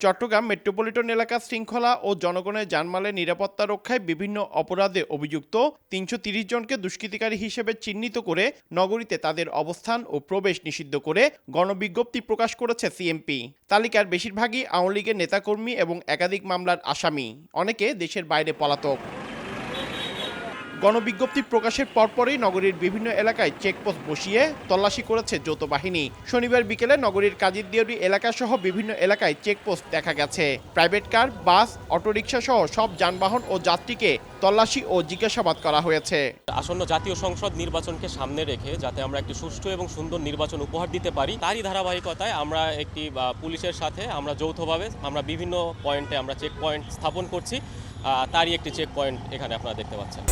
Chittagong metropolitan এলাকার শৃঙ্খলা ও জনগণের জানমালের নিরাপত্তা রক্ষায় বিভিন্ন অপরাধে অভিযুক্ত ৩৩০ জনকে দুষ্কৃতিকারী হিসেবে চিহ্নিত করে নগরীতে তাদের অবস্থান ও প্রবেশ নিষিদ্ধ করে গণবিজ্ঞপ্তি প্রকাশ করেছে সিএমপি। তালিকার বেশিরভাগই আওয়ামী লীগের নেতাকর্মী এবং একাধিক মামলার আসামি, অনেকে দেশের বাইরে পলাতক। গণবিজ্ঞপ্তি প্রকাশের পরপরই নগরীর বিভিন্ন এলাকায় চেকপোস্ট বসিয়ে তল্লাশি করেছে যৌথ বাহিনী। শনিবার বিকেলে নগরীর কাজীরদিয়ারি এলাকাসহ বিভিন্ন এলাকায় চেকপোস্ট দেখা গেছে। প্রাইভেট কার, বাস, অটোরিকশা সহ সব যানবাহন ও যাত্রীকে তল্লাশি ও জিজ্ঞাসাবাদ করা হয়েছে। আসন্ন জাতীয় সংসদ নির্বাচনকে সামনে রেখে যাতে আমরা একটি সুষ্ঠু এবং সুন্দর নির্বাচন উপহার দিতে পারি, তারই ধারাবাহিকতায় আমরা একটি পুলিশের সাথে আমরা যৌথভাবে আমরা বিভিন্ন পয়েন্টে আমরা চেক পয়েন্ট স্থাপন করছি। তারই একটি চেক পয়েন্ট এখানে আপনারা দেখতে পাচ্ছেন।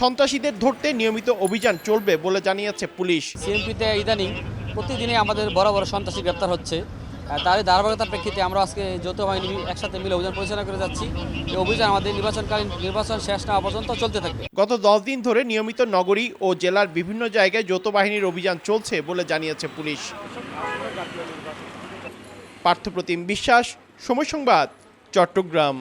সন্ত্রাসীদের ধরতে নিয়মিত অভিযান চলবে বলে জানিয়েছে পুলিশ। সিএমপিতে ইদানিং প্রতিদিনই আমাদের বড় বড় সন্ত্রাসী গ্রেপ্তার হচ্ছে। তারই ধারাবাহিকতার প্রেক্ষিতে আমরা আজকে যৌথ বাহিনী একসাথে মিলে অভিযান পরিচালনা করে যাচ্ছি। এই অভিযান আমাদের নির্বাচন শেষ না পর্যন্ত চলতে থাকবে। গত 10 দিন ধরে নিয়মিত নগরী ও জেলার বিভিন্ন জায়গায় যৌথ বাহিনীর অভিযান চলছে বলে জানিয়েছে পুলিশ। পার্থপ্রতিম বিশ্বাস, সময় সংবাদ, চট্টগ্রাম।